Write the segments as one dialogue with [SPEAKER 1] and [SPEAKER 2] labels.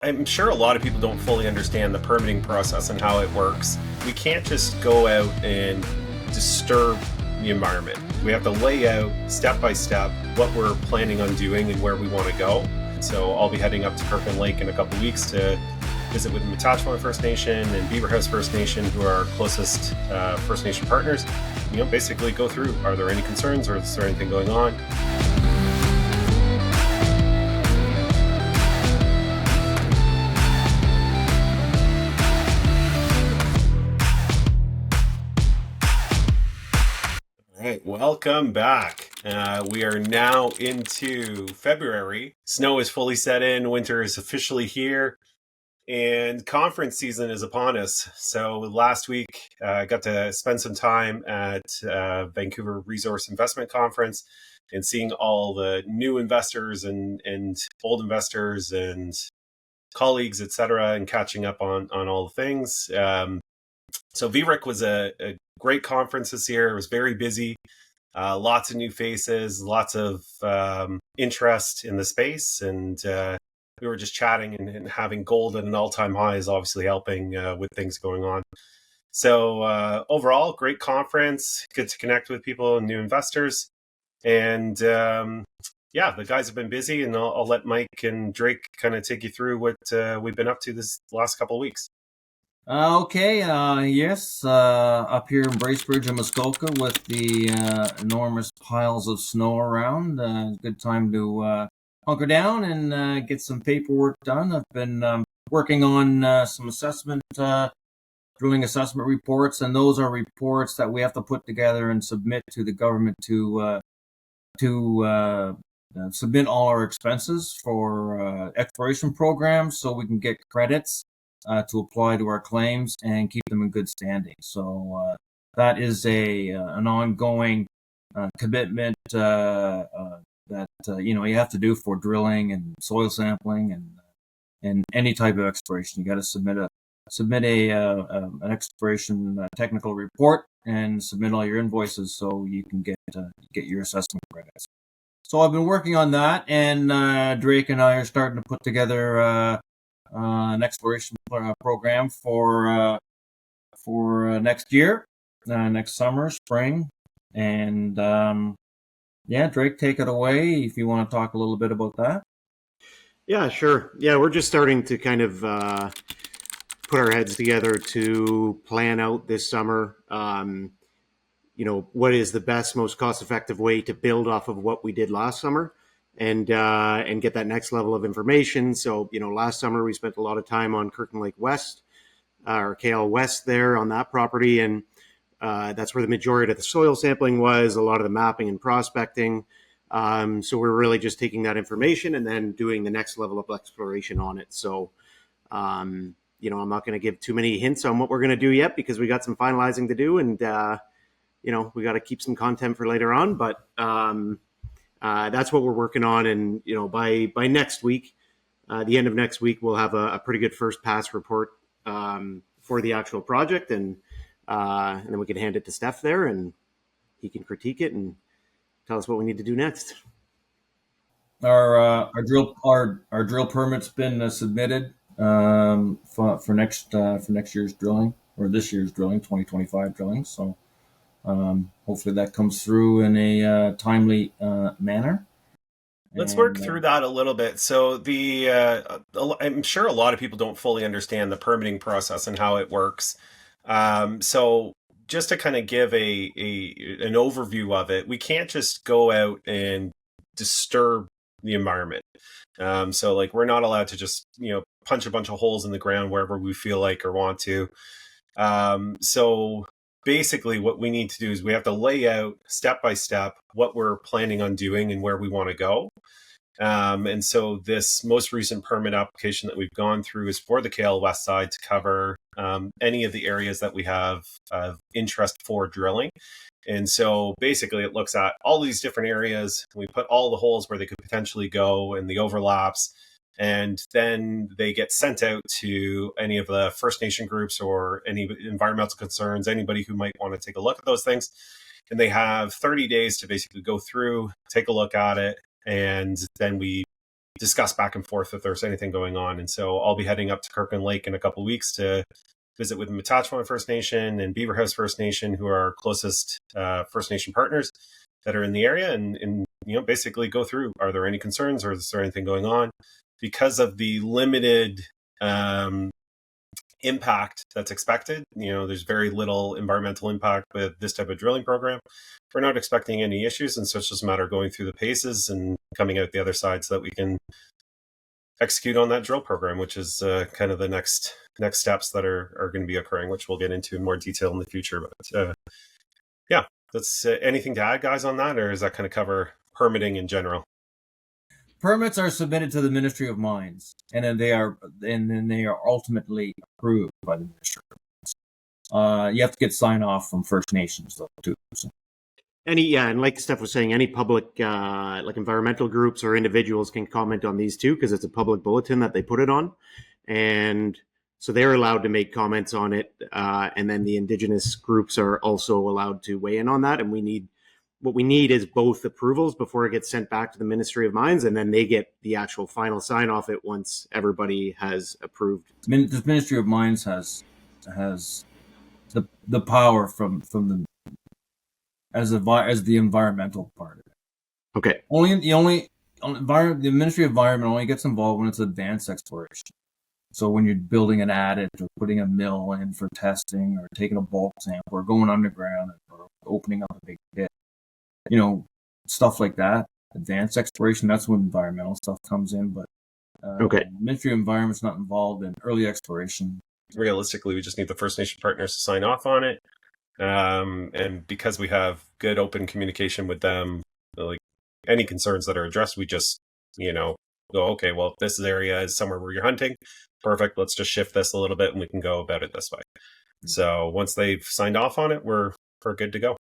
[SPEAKER 1] I'm sure a lot of people don't fully understand the permitting process and how it works. We can't just go out and disturb the environment. We have to lay out step by step what we're planning on doing and where we want to go. So I'll be heading up to Kirkland Lake in a couple of weeks to visit with the Matachewan First Nation and Beaver House First Nation, who are our closest First Nation partners. Basically go through, are there any concerns or is there anything going on? All right, welcome back. We are now into February. Snow is fully set in. Winter is officially here. And conference season is upon us. So last week, I got to spend some time at Vancouver Resource Investment Conference and seeing all the new investors and old investors and colleagues, et cetera, and catching up on all the things. So VRIC was a great conference this year. It was very busy. Lots of new faces, lots of interest in the space, and we were just chatting and having gold at an all-time high is obviously helping with things going on. So overall, great conference. Good to connect with people and new investors. And yeah, the guys have been busy, and I'll let Mike and Drake kind of take you through what we've been up to this last couple of weeks.
[SPEAKER 2] Yes, up here in Bracebridge and Muskoka with the enormous piles of snow around. Good time to hunker down and get some paperwork done. I've been working on some drilling assessment reports, and those are reports that we have to put together and submit to the government to submit all our expenses for exploration programs so we can get credits to apply to our claims and keep them in good standing. So that is an ongoing commitment that you have to do for drilling and soil sampling and any type of exploration. You got to submit an exploration technical report and submit all your invoices so you can get your assessment credits. So I've been working on that, and Drake and I are starting to put together an exploration program for next year, next summer, spring. And Drake, take it away if you want to talk a little bit about that.
[SPEAKER 3] Yeah, sure. Yeah, we're just starting to kind of put our heads together to plan out this summer. What is the best, most cost-effective way to build off of what we did last summer? And get that next level of information. So, last summer we spent a lot of time on Kirkland Lake West, or KL West there on that property. And that's where the majority of the soil sampling was, a lot of the mapping and prospecting. So we're really just taking that information and then doing the next level of exploration on it. So, I'm not going to give too many hints on what we're going to do yet because we got some finalizing to do. And, we got to keep some content for later on. But that's what we're working on, and by next week, the end of next week, we'll have a pretty good first pass report for the actual project, and then we can hand it to Steph there, and he can critique it and tell us what we need to do next.
[SPEAKER 2] Our drill permit's been submitted for next year's drilling, or this year's drilling, 2025 drilling. So. Hopefully that comes through in a timely manner.
[SPEAKER 1] Let's work through that a little bit. So I'm sure a lot of people don't fully understand the permitting process and how it works. So just to kind of give an overview of it, we can't just go out and disturb the environment. So we're not allowed to just punch a bunch of holes in the ground wherever we feel like or want to. So basically what we need to do is we have to lay out step by step what we're planning on doing and where we want to go. And so this most recent permit application that we've gone through is for the KL West side to cover any of the areas that we have interest for drilling. And so basically it looks at all these different areas. We put all the holes where they could potentially go and the overlaps. And then they get sent out to any of the First Nation groups or any environmental concerns, anybody who might want to take a look at those things. And they have 30 days to basically go through, take a look at it. And then we discuss back and forth if there's anything going on. And so I'll be heading up to Kirkland Lake in a couple of weeks to visit with Matachewan First Nation and Beaver House First Nation, who are our closest First Nation partners that are in the area, and basically go through, are there any concerns, or is there anything going on? Because of the limited impact that's expected, there's very little environmental impact with this type of drilling program. We're not expecting any issues, and so it's just a matter of going through the paces and coming out the other side so that we can execute on that drill program, which is kind of the next steps that are going to be occurring, which we'll get into in more detail in the future. But yeah, that's anything to add, guys, on that, or does that kind of cover permitting in general?
[SPEAKER 2] Permits are submitted to the Ministry of Mines, and then they are ultimately approved by the Ministry of Mines. You have to get sign off from First Nations though too. So.
[SPEAKER 3] And like Steph was saying, any public like environmental groups or individuals can comment on these too, because it's a public bulletin that they put it on, and so they're allowed to make comments on it. And then the Indigenous groups are also allowed to weigh in on that. And what we need is both approvals before it gets sent back to the Ministry of Mines, and then they get the actual final sign off it once everybody has approved.
[SPEAKER 2] The Ministry of Mines has the power from the as the environmental part of it.
[SPEAKER 3] Okay.
[SPEAKER 2] The Ministry of Environment only gets involved when it's advanced exploration. So when you're building an adit or putting a mill in for testing or taking a bulk sample or going underground or opening up a big pit, stuff like that, advanced exploration, that's when environmental stuff comes in. But
[SPEAKER 3] okay.
[SPEAKER 2] The Ministry of Environment's not involved in early exploration.
[SPEAKER 1] Realistically, we just need the First Nation partners to sign off on it. And because we have good open communication with them, like any concerns that are addressed, we just, go, okay, well, this area is somewhere where you're hunting. Perfect. Let's just shift this a little bit and we can go about it this way. So once they've signed off on it, we're good to go.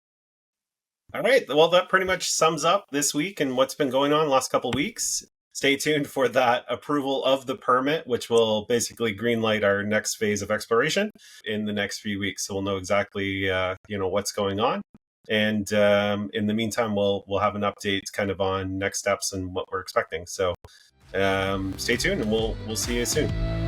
[SPEAKER 1] All right. Well, that pretty much sums up this week and what's been going on the last couple of weeks. Stay tuned for that approval of the permit, which will basically greenlight our next phase of exploration in the next few weeks. So we'll know exactly, what's going on. And in the meantime, we'll have an update kind of on next steps and what we're expecting. So stay tuned and we'll see you soon.